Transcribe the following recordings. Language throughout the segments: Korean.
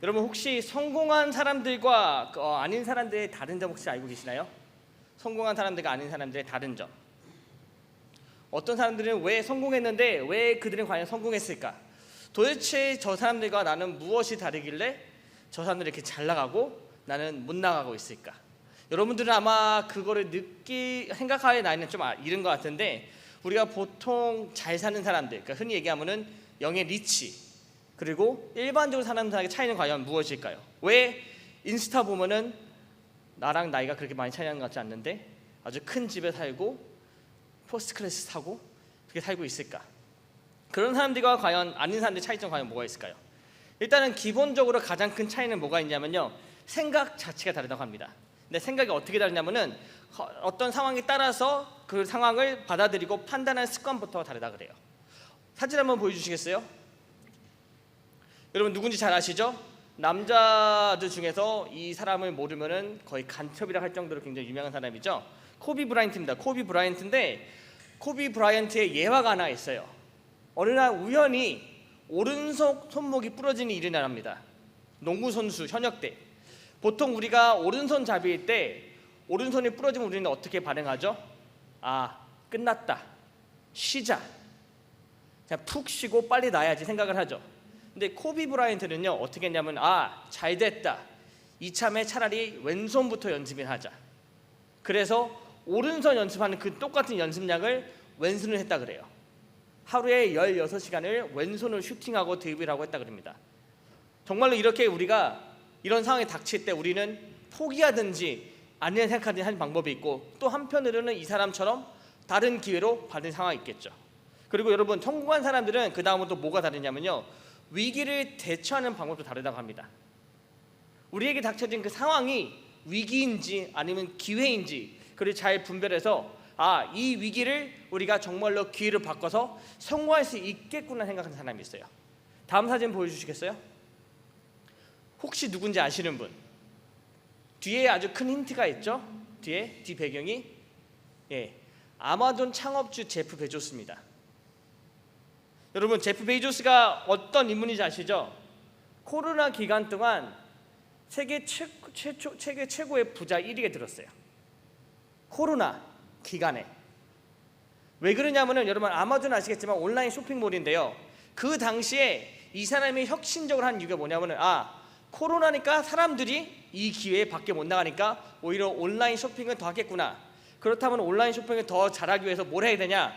여러분 혹시 성공한 사람들과 아닌 사람들의 다른 점 혹시 알고 계시나요? 성공한 사람들과 아닌 사람들의 다른 점. 어떤 사람들은 왜 성공했는데 왜 그들은 과연 성공했을까? 도대체 저 사람들과 나는 무엇이 다르길래 저 사람들이 이렇게 잘 나가고 나는 못 나가고 있을까? 여러분들은 아마 그거를 생각할 나이는 좀 이른 것 같은데, 우리가 보통 잘 사는 사람들, 그러니까 흔히 얘기하면은 영의 리치, 그리고 일반적으로 사는 사람의 차이는 과연 무엇일까요? 왜 인스타 보면은 나랑 나이가 그렇게 많이 차이 나는 것 같지 않는데 아주 큰 집에 살고 퍼스트 클래스 타고 그렇게 살고 있을까? 그런 사람들과 과연 아닌 사람들의 차이점 과연 뭐가 있을까요? 일단은 기본적으로 가장 큰 차이는 뭐가 있냐면요, 생각 자체가 다르다고 합니다. 근데 생각이 어떻게 다르냐면은 어떤 상황에 따라서 그 상황을 받아들이고 판단하는 습관부터 다르다 그래요. 사진 한번 보여주시겠어요? 여러분 누군지 잘 아시죠? 남자들 중에서 이 사람을 모르면은 거의 간첩이라 할 정도로 굉장히 유명한 사람이죠. 코비 브라이언트입니다. 코비 브라이언트인데, 코비 브라이언트의 예화가 하나 있어요. 어느 날 우연히 오른손 손목이 부러지는 일이 일어납니다. 농구 선수 현역 때. 보통 우리가 오른손 잡이일 때 오른손이 부러지면 우리는 어떻게 반응하죠? 아, 끝났다, 쉬자, 그냥 푹 쉬고 빨리 나야지 생각을 하죠. 근데 코비 브라이언트는요 어떻게 했냐면, 아, 잘 됐다, 이참에 차라리 왼손부터 연습을 하자. 그래서 오른손 연습하는 그 똑같은 연습량을 왼손을 했다 그래요. 하루에 16시간을 왼손을 슈팅하고 드리블을 하고 했다 그럽니다. 정말로 이렇게 우리가 이런 상황에 닥칠 때 우리는 포기하든지 아니면 생각하든지 하는 방법이 있고, 또 한편으로는 이 사람처럼 다른 기회로 받은 상황이 있겠죠. 그리고 여러분, 성공한 사람들은 그 다음은 또 뭐가 다르냐면요, 위기를 대처하는 방법도 다르다고 합니다. 우리에게 닥쳐진 그 상황이 위기인지 아니면 기회인지 그를 잘 분별해서, 아, 이 위기를 우리가 정말로 기회로 바꿔서 성공할 수 있겠구나 생각하는 사람이 있어요. 다음 사진 보여주시겠어요? 혹시 누군지 아시는 분? 뒤에 아주 큰 힌트가 있죠? 뒤 배경이 아마존 창업주 제프 베조스입니다. 여러분, 제프 베조스가 어떤 인물인지 아시죠? 코로나 기간 동안 세계 최고의 부자 1위에 들었어요. 코로나 기간에. 왜 그러냐면은, 여러분 아마존 아시겠지만 온라인 쇼핑몰인데요, 그 당시에 이 사람이 혁신적으로 한 이유가 뭐냐면은, 코로나니까 사람들이 이 기회에 밖에 못 나가니까 오히려 온라인 쇼핑을 더 하겠구나. 그렇다면 온라인 쇼핑을 더 잘하기 위해서 뭘 해야 되냐?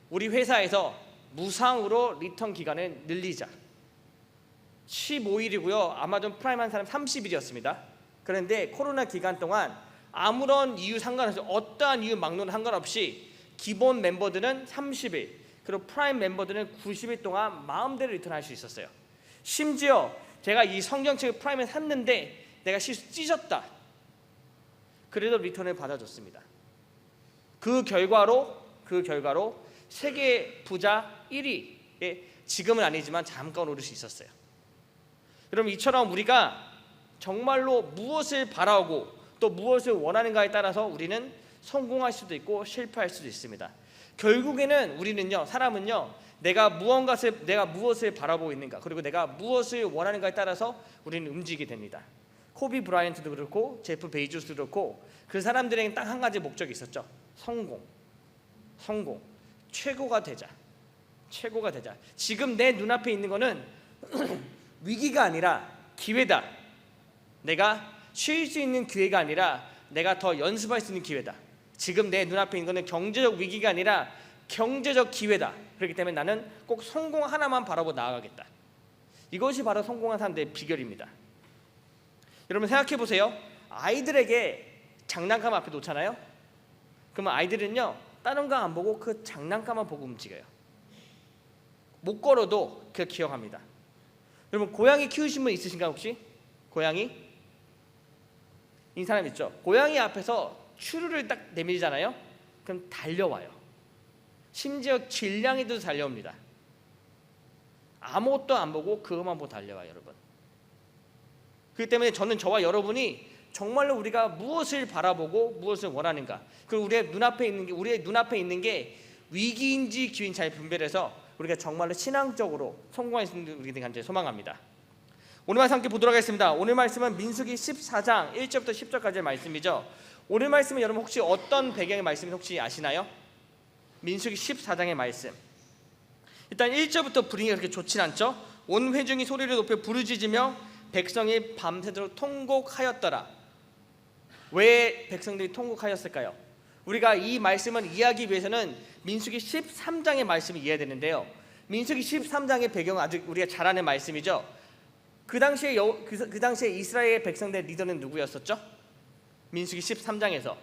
우리 회사에서 무상으로 리턴 기간을 늘리자. 15일이고요 아마존 프라임 한 사람 30일이었습니다 그런데 코로나 기간 동안 아무런 이유 상관없이, 어떠한 이유 막론을 상관없이 기본 멤버들은 30일, 그리고 프라임 멤버들은 90일 동안 마음대로 리턴할 수 있었어요. 심지어 제가 이 성경책을 프라임에 샀는데 내가 찢었다, 그래도 리턴을 받아줬습니다. 그 결과로 세계 부자 1위에 지금은 아니지만 잠깐 오를 수 있었어요. 여러분, 이처럼 우리가 정말로 무엇을 바라고 또 무엇을 원하는가에 따라서 우리는 성공할 수도 있고 실패할 수도 있습니다. 결국에는 우리는요, 사람은요, 내가 무엇을 바라보고 있는가, 그리고 내가 무엇을 원하는가에 따라서 우리는 움직이게 됩니다. 코비 브라이언트도 그렇고 제프 베이조스도 그렇고 그 사람들에게는 딱 한 가지 목적이 있었죠. 성공. 최고가 되자. 지금 내 눈앞에 있는 거는 위기가 아니라 기회다. 내가 쉴 수 있는 기회가 아니라 내가 더 연습할 수 있는 기회다. 지금 내 눈앞에 있는 거는 경제적 위기가 아니라 경제적 기회다. 그렇기 때문에 나는 꼭 성공 하나만 바라보고 나아가겠다. 이것이 바로 성공한 사람들의 비결입니다. 여러분 생각해 보세요. 아이들에게 장난감 앞에 놓잖아요. 그러면 아이들은요, 다른 거 안 보고 그 장난감만 보고 움직여요. 못 걸어도 그걸 기억합니다. 여러분, 고양이 키우신 분 있으신가 혹시? 고양이? 이 사람 있죠? 고양이 앞에서 추루를 딱 내밀잖아요. 그럼 달려와요. 심지어 길냥이도 달려옵니다. 아무것도 안 보고 그것만 보고 달려와요, 여러분. 그렇기 때문에 저는 저와 여러분이 정말로 우리가 무엇을 바라보고 무엇을 원하는가, 그리고 우리의 눈앞에 있는 게 위기인지 기회인지 잘 분별해서 우리가 정말로 신앙적으로 성공할 수 있는 우리들이 간절히 소망합니다. 오늘 말씀 함께 보도록 하겠습니다. 오늘 말씀은 민수기 14장 1절부터 10절까지의 말씀이죠. 오늘 말씀은 여러분 혹시 어떤 배경의 말씀인지 혹시 아시나요? 민수기 14장의 말씀. 일단 1절부터 분위기가 그렇게 좋진 않죠. 온 회중이 소리를 높여 부르짖으며 백성이 밤새도록 통곡하였더라. 왜 백성들이 통곡하였을까요? 우리가 이 말씀을 이해하기 위해서는 민수기 13장의 말씀을 이해해야 되는데요. 민수기 13장의 배경은 아주 우리가 잘 아는 말씀이죠. 그 당시에 이스라엘 백성들의 리더는 누구였었죠? 민수기 13장에서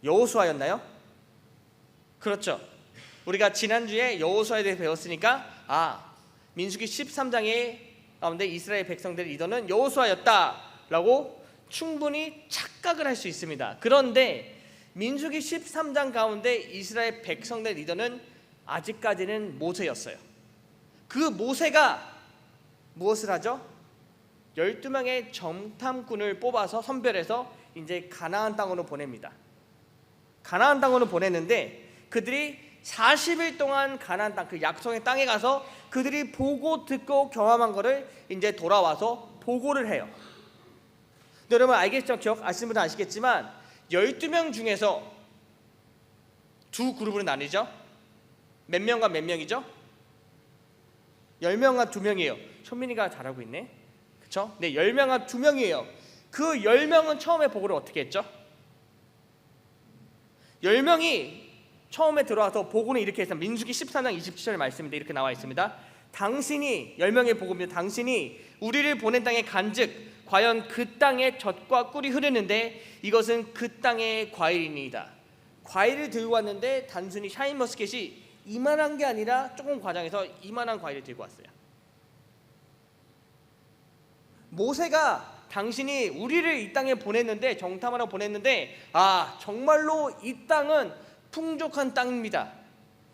여호수아였나요? 그렇죠. 우리가 지난주에 여호수아에 대해 배웠으니까 민수기 13장에 가운데 이스라엘 백성들의 리더는 여호수아였다라고 충분히 착각을 할 수 있습니다. 그런데 민수기 13장 가운데 이스라엘 백성들의 리더는 아직까지는 모세였어요. 그 모세가 무엇을 하죠? 12명의 정탐꾼을 뽑아서 선별해서 이제 가나안 땅으로 보냅니다. 가나안 땅으로 보냈는데 그들이 40일 동안 가나안 땅, 그 약속의 땅에 가서 그들이 보고 듣고 경험한 거를 이제 돌아와서 보고를 해요. 여러분 알겠죠? 아시는 분은 아시겠지만 12명 중에서 두 그룹으로 나뉘죠. 몇 명과 몇 명이죠? 10명과 2명이에요. 손민이가 잘하고 있네. 그렇죠? 네, 10명과 2명이에요. 그 10명은 처음에 보고를 어떻게 했죠? 10명이 처음에 들어와서 보고는 이렇게 했습니다. 민수기 14장 27절 말씀인데 이렇게 나와 있습니다. 당신이 10명의 보고입니다. 당신이 우리를 보낸 땅에 간즉 과연 그 땅에 젖과 꿀이 흐르는데 이것은 그 땅의 과일이니이다. 과일을 들고 왔는데 단순히 샤인머스켓이 이만한 게 아니라 조금 과장해서 이만한 과일을 들고 왔어요. 모세가 당신이 우리를 이 땅에 보냈는데 정탐하러 보냈는데 정말로 이 땅은 풍족한 땅입니다.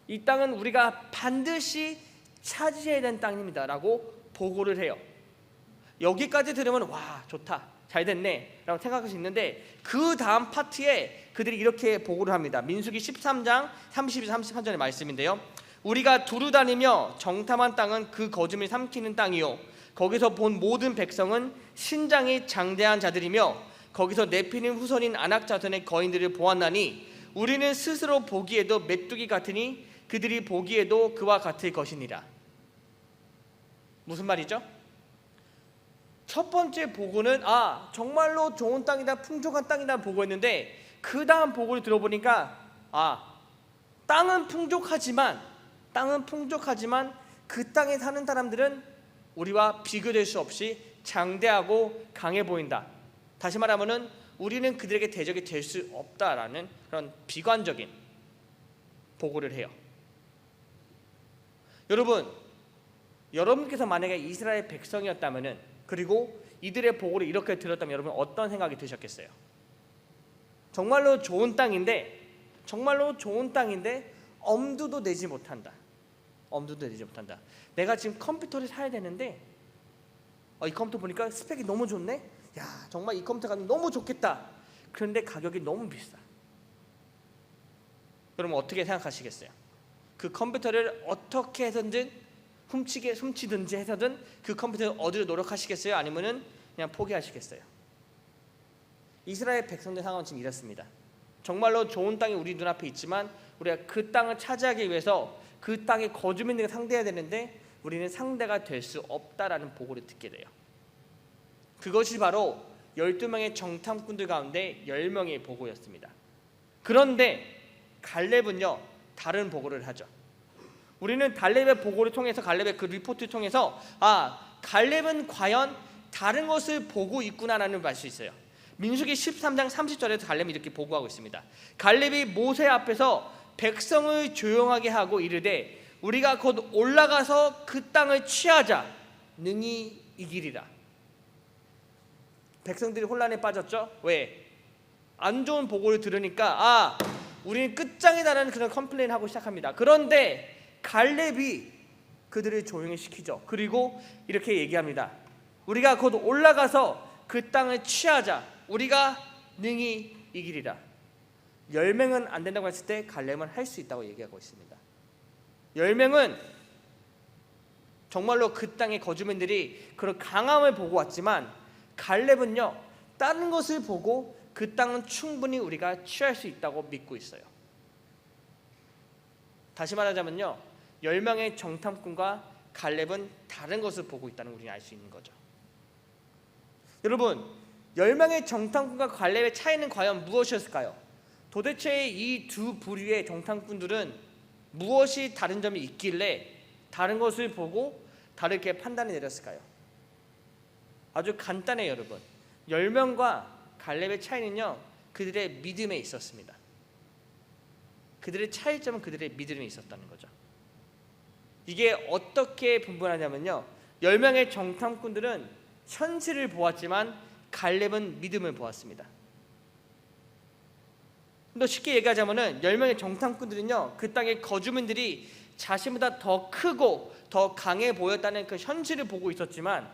이 땅은 우리가 반드시 차지해야 되는 땅입니다 라고 보고를 해요. 여기까지 들으면 와 좋다 잘 됐네 라고 생각할 수 있는데 그 다음 파트에 그들이 이렇게 보고를 합니다. 민수기 13장 32-33절의 말씀인데요. 우리가 두루 다니며 정탐한 땅은 그 거짐을 삼키는 땅이요 거기서 본 모든 백성은 신장이 장대한 자들이며 거기서 네피림 후손인 아낙 자손의 거인들을 보았나니 우리는 스스로 보기에도 메뚜기 같으니 그들이 보기에도 그와 같을 것이니라. 무슨 말이죠? 첫 번째 보고는 정말로 좋은 땅이다 풍족한 땅이다 보고했는데 그 다음 보고를 들어보니까 땅은 풍족하지만 그 땅에 사는 사람들은 우리와 비교될 수 없이 장대하고 강해 보인다. 다시 말하면은 우리는 그들에게 대적이 될 수 없다라는 그런 비관적인 보고를 해요. 여러분께서 만약에 이스라엘 백성이었다면은 그리고 이들의 보고를 이렇게 들었다면 여러분 어떤 생각이 드셨겠어요? 정말로 좋은 땅인데 엄두도 내지 못한다. 내가 지금 컴퓨터를 사야 되는데 이 컴퓨터 보니까 스펙이 너무 좋네. 야 정말 이 컴퓨터가 너무 좋겠다. 그런데 가격이 너무 비싸. 그러면 어떻게 생각하시겠어요? 그 컴퓨터를 어떻게 해서든 훔치든지 해서든 그 컴퓨터를 얻으려 노력하시겠어요? 아니면은 그냥 포기하시겠어요? 이스라엘 백성들 상황은 지금 이렇습니다. 정말로 좋은 땅이 우리 눈앞에 있지만 우리가 그 땅을 차지하기 위해서 그 땅의 거주민들과 상대해야 되는데 우리는 상대가 될 수 없다라는 보고를 듣게 돼요. 그것이 바로 12명의 정탐꾼들 가운데 10명의 보고였습니다. 그런데 갈렙은요 다른 보고를 하죠. 우리는 갈렙의 보고를 통해서 갈렙의 그 리포트를 통해서 갈렙은 과연 다른 것을 보고 있구나라는 걸 알 수 있어요. 민수기 13장 30절에서 갈렙이 이렇게 보고하고 있습니다. 갈렙이 모세 앞에서 백성을 조용하게 하고 이르되 우리가 곧 올라가서 그 땅을 취하자 능히 이기리라. 백성들이 혼란에 빠졌죠. 왜? 안 좋은 보고를 들으니까 우리는 끝장이다라는 그런 컴플레인을 하고 시작합니다. 그런데 갈렙이 그들을 조용히 시키죠. 그리고 이렇게 얘기합니다. 우리가 곧 올라가서 그 땅을 취하자 우리가 능히 이기리라. 10명은 안 된다고 했을 때 갈렙은 할 수 있다고 얘기하고 있습니다. 10명은 정말로 그 땅의 거주민들이 그런 강함을 보고 왔지만 갈렙은요, 다른 것을 보고 그 땅은 충분히 우리가 취할 수 있다고 믿고 있어요. 다시 말하자면요, 10명의 정탐꾼과 갈렙은 다른 것을 보고 있다는 걸 우리는 알 수 있는 거죠. 여러분, 10명의 정탐꾼과 갈렙의 차이는 과연 무엇이었을까요? 도대체 이 두 부류의 정탐꾼들은 무엇이 다른 점이 있길래 다른 것을 보고 다르게 판단을 내렸을까요? 아주 간단해요, 여러분. 10명과 갈렙의 차이는요, 그들의 믿음에 있었습니다. 그들의 차이점은 그들의 믿음에 있었다는 거죠. 이게 어떻게 분분하냐면요, 10명의 정탐꾼들은 현실을 보았지만 갈렙은 믿음을 보았습니다. 더 쉽게 얘기하자면은 10명의 정탐꾼들은요, 그 땅의 거주민들이 자신보다 더 크고 더 강해 보였다는 그 현실을 보고 있었지만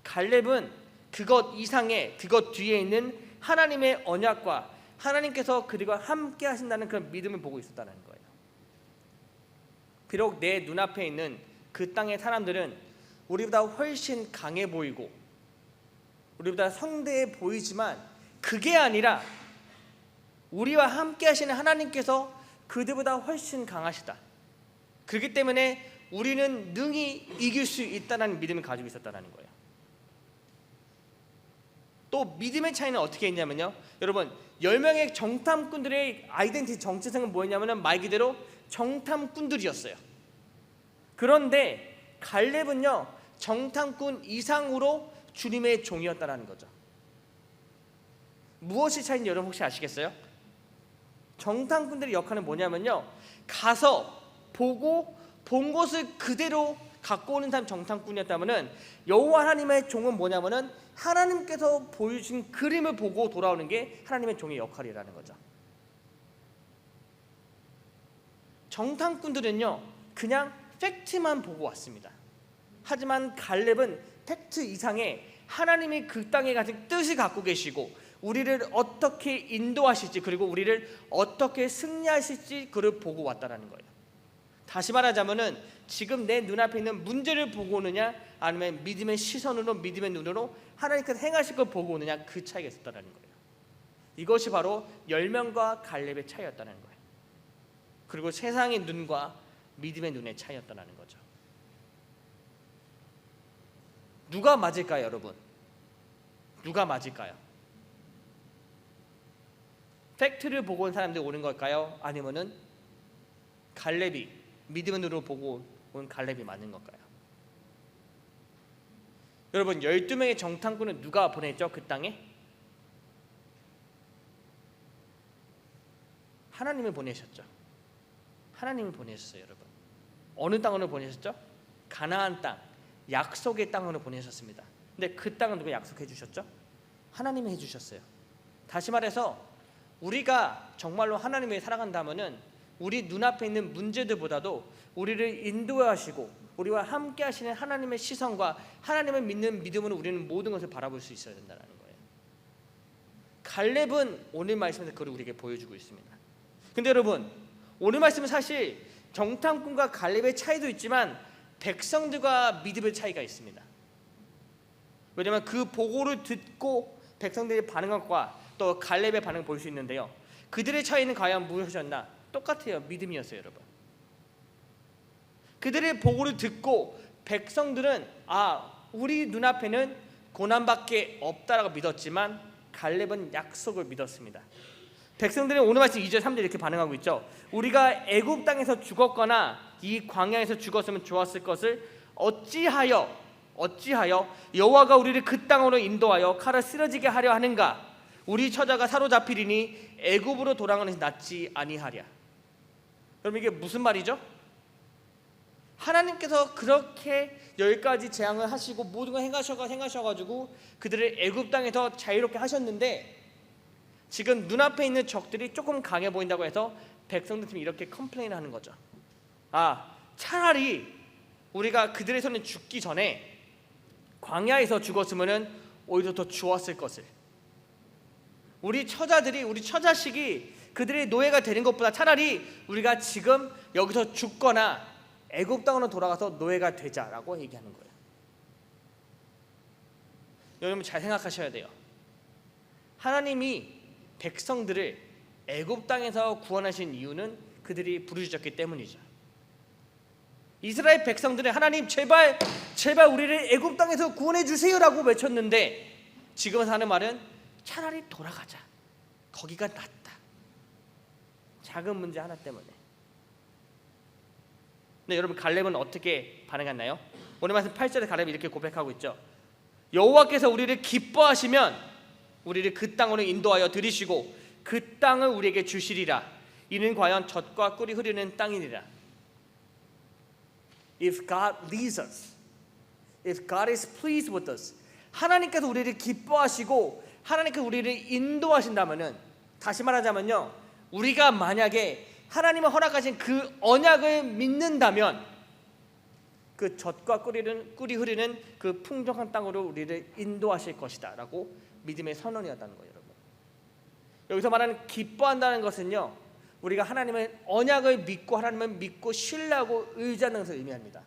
갈렙은 그것 이상의, 그것 뒤에 있는 하나님의 언약과 하나님께서 그들과 함께 하신다는 그런 믿음을 보고 있었다는 거예요. 비록 내 눈앞에 있는 그 땅의 사람들은 우리보다 훨씬 강해 보이고 우리보다 성대해 보이지만 그게 아니라 우리와 함께 하시는 하나님께서 그들보다 훨씬 강하시다. 그렇기 때문에 우리는 능히 이길 수 있다는 믿음을 가지고 있었다는 거예요. 또 믿음의 차이는 어떻게 있냐면요, 여러분, 10명의 정탐꾼들의 아이덴티티 정체성은 뭐였냐면 말 그대로 정탐꾼들이었어요. 그런데 갈렙은요, 정탐꾼 이상으로 주님의 종이었다는 거죠. 무엇이 차이인지 여러분 혹시 아시겠어요? 정탐꾼들의 역할은 뭐냐면요, 가서 보고 본 것을 그대로 갖고 오는 사람 정탐꾼이었다면은 여호와 하나님의 종은 뭐냐면은 하나님께서 보여주신 그림을 보고 돌아오는 게 하나님의 종의 역할이라는 거죠. 정탐꾼들은요, 그냥 팩트만 보고 왔습니다. 하지만 갈렙은 팩트 이상의 하나님이 그 땅에 가진 뜻을 갖고 계시고 우리를 어떻게 인도하실지, 그리고 우리를 어떻게 승리하실지 그를 보고 왔다는 거예요. 다시 말하자면은 지금 내 눈앞에 있는 문제를 보고 오느냐, 아니면 믿음의 시선으로, 믿음의 눈으로 하나님께서 행하실 걸 보고 오느냐, 그 차이가 있었다는 거예요. 이것이 바로 10명과 갈렙의 차이였다는 거예요. 그리고 세상의 눈과 믿음의 눈의 차이였다는 거죠. 누가 맞을까요, 여러분? 누가 맞을까요? 팩트를 보고 온 사람들이 오는 걸까요? 아니면은 갈렙이 믿음의 눈으로 보고 온 갈렙이 맞는 걸까요? 여러분, 12명의 정탐꾼은 누가 보냈죠? 그 땅에? 하나님을 보내셨죠. 하나님을 보내셨어요, 여러분. 어느 땅으로 보내셨죠? 가나안 땅, 약속의 땅으로 보내셨습니다. 근데 그 땅은 누가 약속해 주셨죠? 하나님이 해주셨어요. 다시 말해서 우리가 정말로 하나님을 사랑한다면은 우리 눈앞에 있는 문제들보다도 우리를 인도하시고 우리와 함께 하시는 하나님의 시선과 하나님을 믿는 믿음으로 우리는 모든 것을 바라볼 수 있어야 된다는 거예요. 갈렙은 오늘 말씀에서 그걸 우리에게 보여주고 있습니다. 근데 여러분, 오늘 말씀은 사실 정탐꾼과 갈렙의 차이도 있지만 백성들과 믿음의 차이가 있습니다. 왜냐하면 그 보고를 듣고 백성들이 반응한 것과 또 갈렙의 반응을 볼 수 있는데요, 그들의 차이는 과연 무엇이었나? 똑같아요. 믿음이었어요, 여러분. 그들의 보고를 듣고 백성들은 우리 눈앞에는 고난밖에 없다라고 믿었지만 갈렙은 약속을 믿었습니다. 백성들은 오늘 말씀 2절 3절 이렇게 반응하고 있죠. 우리가 애굽 땅에서 죽었거나 이 광야에서 죽었으면 좋았을 것을 어찌하여 여호와가 우리를 그 땅으로 인도하여 칼을 쓰러지게 하려 하는가? 우리 처자가 사로잡히리니 애굽으로 돌아가는 것이 낫지 아니하랴. 그럼 이게 무슨 말이죠? 하나님께서 그렇게 10가지 재앙을 하시고 모든 걸 행하셔가지고 그들을 애굽 땅에서 자유롭게 하셨는데 지금 눈앞에 있는 적들이 조금 강해 보인다고 해서 백성들이 이렇게 컴플레인하는 거죠. 차라리 우리가 그들의 손에 죽기 전에 광야에서 죽었으면 오히려 더 좋았을 것을, 우리 처자식이 그들의 노예가 되는 것보다 차라리 우리가 지금 여기서 죽거나 애굽 땅으로 돌아가서 노예가 되자라고 얘기하는 거예요. 여러분 잘 생각하셔야 돼요. 하나님이 백성들을 애굽 땅에서 구원하신 이유는 그들이 부르짖었기 때문이죠. 이스라엘 백성들은 하나님 제발 우리를 애굽 땅에서 구원해 주세요라고 외쳤는데 지금 하는 말은 차라리 돌아가자. 거기가 낫다. 작은 문제 하나 때문에. 네, 여러분 갈렙은 어떻게 반응했나요? 오늘 말씀 8절에 갈렙이 이렇게 고백하고 있죠. 여호와께서 우리를 기뻐하시면 우리를 그 땅으로 인도하여 들이시고 그 땅을 우리에게 주시리라. 이는 과연 젖과 꿀이 흐르는 땅이니라. If God leads us, if God is pleased with us, 하나님께서 우리를 기뻐하시고 하나님께서 우리를 인도하신다면은, 다시 말하자면요, 우리가 만약에 하나님의 허락하신 그 언약을 믿는다면 그 젖과 꿀이 흐르는 그 풍족한 땅으로 우리를 인도하실 것이다 라고 믿음의 선언이었다는 거예요. 여러분, 여기서 말하는 기뻐한다는 것은요, 우리가 하나님의 언약을 믿고 하나님을 믿고 신뢰하고 의지하는 것을 의미합니다.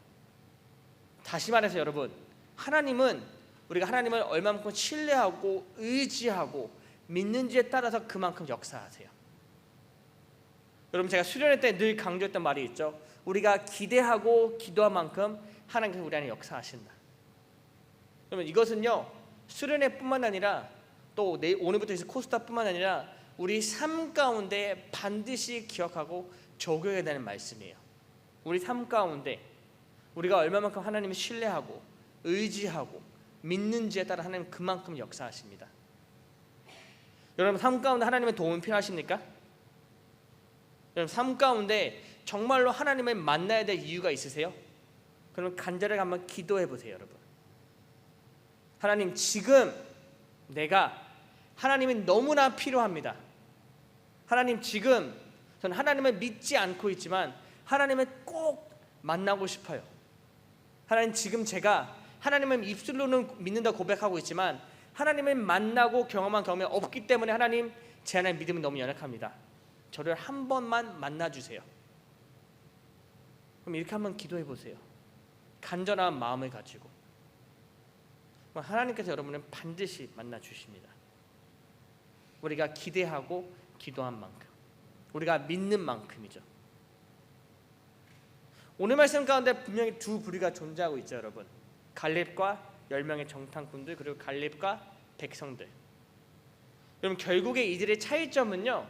다시 말해서 여러분, 하나님은 우리가 하나님을 얼마만큼 신뢰하고 의지하고 믿는지에 따라서 그만큼 역사하세요. 여러분, 제가 수련회 때 늘 강조했던 말이 있죠. 우리가 기대하고 기도한 만큼 하나님께서 우리 안에 역사하신다. 그러면 이것은요, 수련회뿐만 아니라 또 오늘부터 있을 코스타뿐만 아니라 우리 삶 가운데 반드시 기억하고 적용해야 되는 말씀이에요. 우리 삶 가운데 우리가 얼마만큼 하나님을 신뢰하고 의지하고 믿는지에 따라 하나님 그만큼 역사하십니다. 여러분, 삶 가운데 하나님의 도움이 필요하십니까? 여러분, 삶 가운데 정말로 하나님을 만나야 될 이유가 있으세요? 그러면 간절하게 한번 기도해 보세요. 여러분, 하나님, 지금 내가 하나님이 너무나 필요합니다. 하나님, 지금 저는 하나님을 믿지 않고 있지만 하나님을 꼭 만나고 싶어요. 하나님, 지금 제가 하나님을 입술로는 믿는다 고백하고 있지만 하나님을 만나고 경험한 경험이 없기 때문에 하나님, 제 안에 믿음은 너무 연약합니다. 저를 한 번만 만나주세요. 그럼 이렇게 한번 기도해 보세요. 간절한 마음을 가지고. 하나님께서 여러분을 반드시 만나주십니다. 우리가 기대하고 기도한 만큼, 우리가 믿는 만큼이죠. 오늘 말씀 가운데 분명히 두 부류가 존재하고 있죠. 여러분, 갈렙과 10명의 정탐꾼들, 그리고 갈렙과 백성들. 여러분, 결국에 이들의 차이점은요,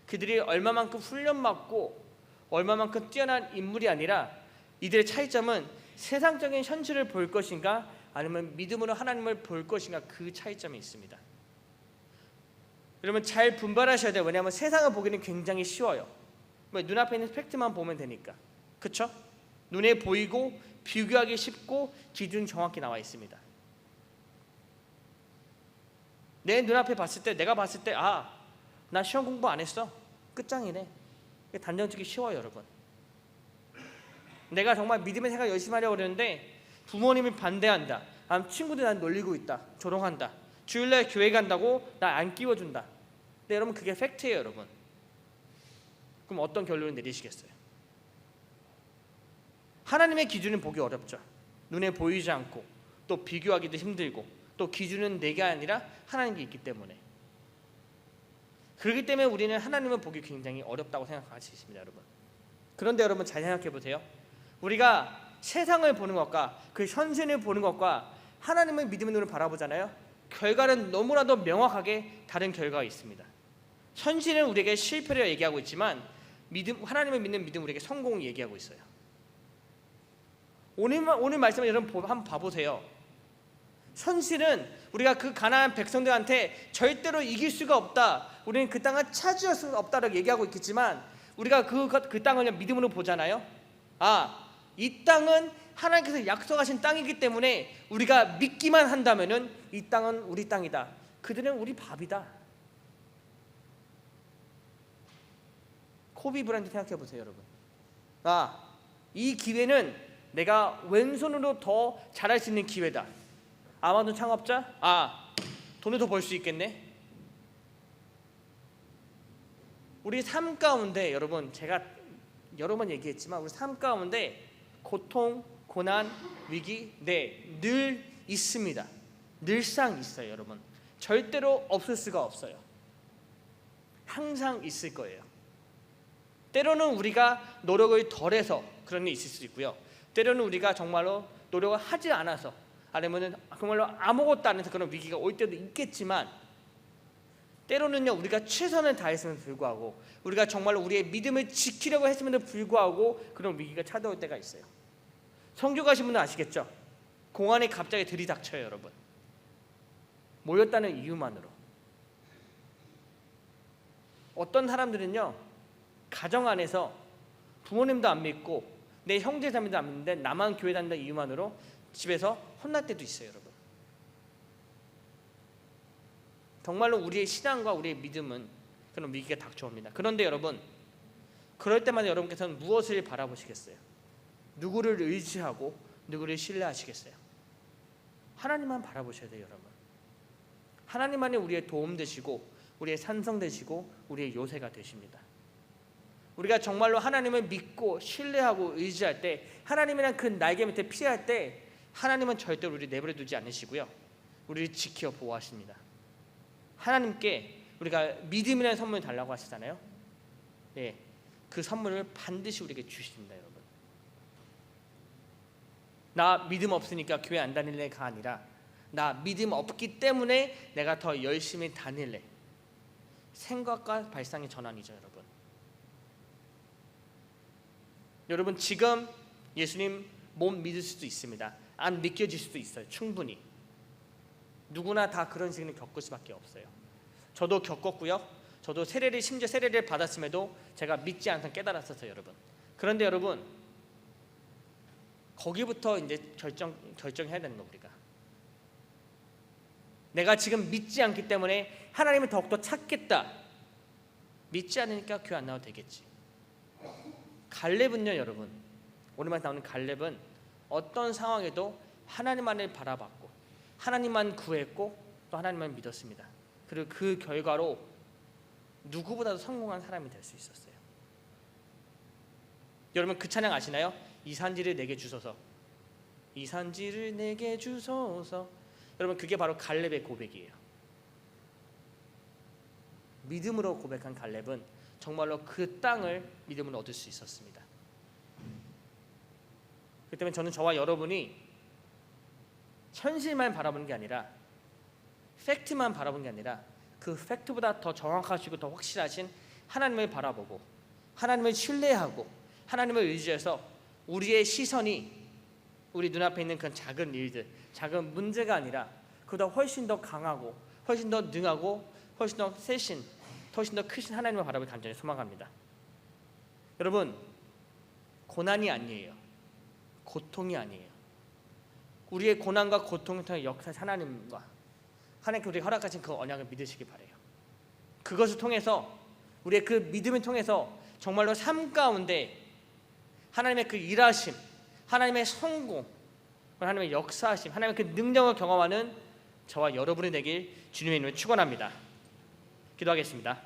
그들이 얼마만큼 훈련받고 얼마만큼 뛰어난 인물이 아니라 이들의 차이점은 세상적인 현실을 볼 것인가 아니면 믿음으로 하나님을 볼 것인가, 그 차이점이 있습니다. 여러분, 잘 분별하셔야 돼요. 왜냐하면 세상을 보기는 굉장히 쉬워요. 눈앞에 있는 팩트만 보면 되니까. 그렇죠? 눈에 보이고 비교하기 쉽고 기준 정확히 나와 있습니다. 내 눈앞에 봤을 때, 내가 봤을 때, 나 시험 공부 안 했어, 끝장이네. 단정짓기 쉬워요. 여러분, 내가 정말 믿음의 생활 열심히 하려고 그러는데 부모님이 반대한다, 친구들이 난 놀리고 있다, 조롱한다, 주일날 교회 간다고 나 안 끼워준다. 근데 여러분, 그게 팩트예요. 여러분, 그럼 어떤 결론을 내리시겠어요? 하나님의 기준은 보기 어렵죠. 눈에 보이지 않고 또 비교하기도 힘들고 또 기준은 내가 아니라 하나님께 있기 때문에, 그렇기 때문에 우리는 하나님을 보기 굉장히 어렵다고 생각할 수 있습니다. 여러분, 그런데 여러분, 잘 생각해 보세요. 우리가 세상을 보는 것과 그 현실을 보는 것과 하나님의 믿음의 눈을 바라보잖아요. 결과는 너무나도 명확하게 다른 결과가 있습니다. 현실은 우리에게 실패를 얘기하고 있지만 하나님을 믿는 믿음은 우리에게 성공을 얘기하고 있어요. 오늘 말씀을 여러분 한번 봐보세요. 현실은 우리가 그 가나안 백성들한테 절대로 이길 수가 없다, 우리는 그 땅을 차지할 수 없다라고 얘기하고 있겠지만 우리가 그 땅을 믿음으로 보잖아요. 이 땅은 하나님께서 약속하신 땅이기 때문에 우리가 믿기만 한다면은 이 땅은 우리 땅이다, 그들은 우리 밥이다. 코비 브라이언트 생각해 보세요. 여러분, 이 기회는 내가 왼손으로 더 잘할 수 있는 기회다. 아마존 창업자, 돈을 더 벌 수 있겠네. 우리 삶 가운데 여러분, 제가 여러 번 얘기했지만 우리 삶 가운데 고통, 고난, 위기 늘 있습니다. 늘상 있어요, 여러분. 절대로 없을 수가 없어요. 항상 있을 거예요. 때로는 우리가 노력을 덜해서 그런 일이 있을 수 있고요. 때로는 우리가 정말로 노력을 하지 않아서 아니면 정말로 아무것도 안 해서 그런 위기가 올 때도 있겠지만, 때로는요 우리가 최선을 다했음에도 불구하고 우리가 정말로 우리의 믿음을 지키려고 했음에도 불구하고 그런 위기가 찾아올 때가 있어요. 선교 가신 분은 아시겠죠? 공안에 갑자기 들이닥쳐요, 여러분. 모였다는 이유만으로. 어떤 사람들은요 가정 안에서 부모님도 안 믿고 내 형제자매도 안 믿는데 나만 교회 다닌다는 이유만으로 집에서 혼날 때도 있어요, 여러분. 정말로 우리의 신앙과 우리의 믿음은 그런 위기가 닥쳐옵니다. 그런데 여러분, 그럴 때마다 여러분께서는 무엇을 바라보시겠어요? 누구를 의지하고 누구를 신뢰하시겠어요? 하나님만 바라보셔야 돼요, 여러분. 하나님만이 우리의 도움 되시고 우리의 산성 되시고 우리의 요새가 되십니다. 우리가 정말로 하나님을 믿고 신뢰하고 의지할 때, 하나님이란 그 날개 밑에 피할 때 하나님은 절대로 우리를 내버려 두지 않으시고요, 우리를 지켜 보호하십니다. 하나님께 우리가 믿음이라는 선물을 달라고 하시잖아요. 네, 그 선물을 반드시 우리에게 주십니다, 여러분. 나 믿음 없으니까 교회 안 다닐래가 아니라 나 믿음 없기 때문에 내가 더 열심히 다닐래. 생각과 발상의 전환이죠, 여러분. 여러분, 지금 예수님 못 믿을 수도 있습니다. 안 믿겨질 수도 있어요, 충분히. 누구나 다 그런 시기는 겪을 수밖에 없어요. 저도 겪었고요. 저도 심지어 세례를 받았음에도 제가 믿지 않던 깨달았었어요, 여러분. 그런데 여러분, 거기부터 이제 결정해야 되는 거, 우리가. 내가 지금 믿지 않기 때문에 하나님을 더욱더 찾겠다. 믿지 않으니까 교회 안 나와도 되겠지. 갈렙은요, 여러분, 오랜만에 나오는 갈렙은 어떤 상황에도 하나님만을 바라봤고 하나님만 구했고 또 하나님만 믿었습니다. 그리고 그 결과로 누구보다도 성공한 사람이 될 수 있었어요. 여러분, 그 찬양 아시나요? 이 산지를 내게 주소서. 이 산지를 내게 주소서. 여러분, 그게 바로 갈렙의 고백이에요. 믿음으로 고백한 갈렙은 정말로 그 땅을 믿음으로 얻을 수 있었습니다. 그렇기 때문에 저는 저와 여러분이 현실만 바라보는 게 아니라, 팩트만 바라보는 게 아니라 그 팩트보다 더 정확하시고 더 확실하신 하나님을 바라보고 하나님을 신뢰하고 하나님을 의지해서 우리의 시선이 우리 눈앞에 있는 그런 작은 일들, 작은 문제가 아니라 그보다 훨씬 더 강하고 훨씬 더 능하고 훨씬 더 세신, 훨씬 더 크신 하나님을 바라볼 간절히 소망합니다. 여러분, 고난이 아니에요. 고통이 아니에요. 우리의 고난과 고통을 통해 역사하신 하나님과 하나님께 우리가 허락하신 그 언약을 믿으시기 바라요. 그것을 통해서 우리의 그 믿음을 통해서 정말로 삶 가운데 하나님의 그 일하심, 하나님의 성공, 하나님의 역사하심, 하나님의 그 능력을 경험하는 저와 여러분이 되길 주님의 이름으로 축원합니다. 기도하겠습니다.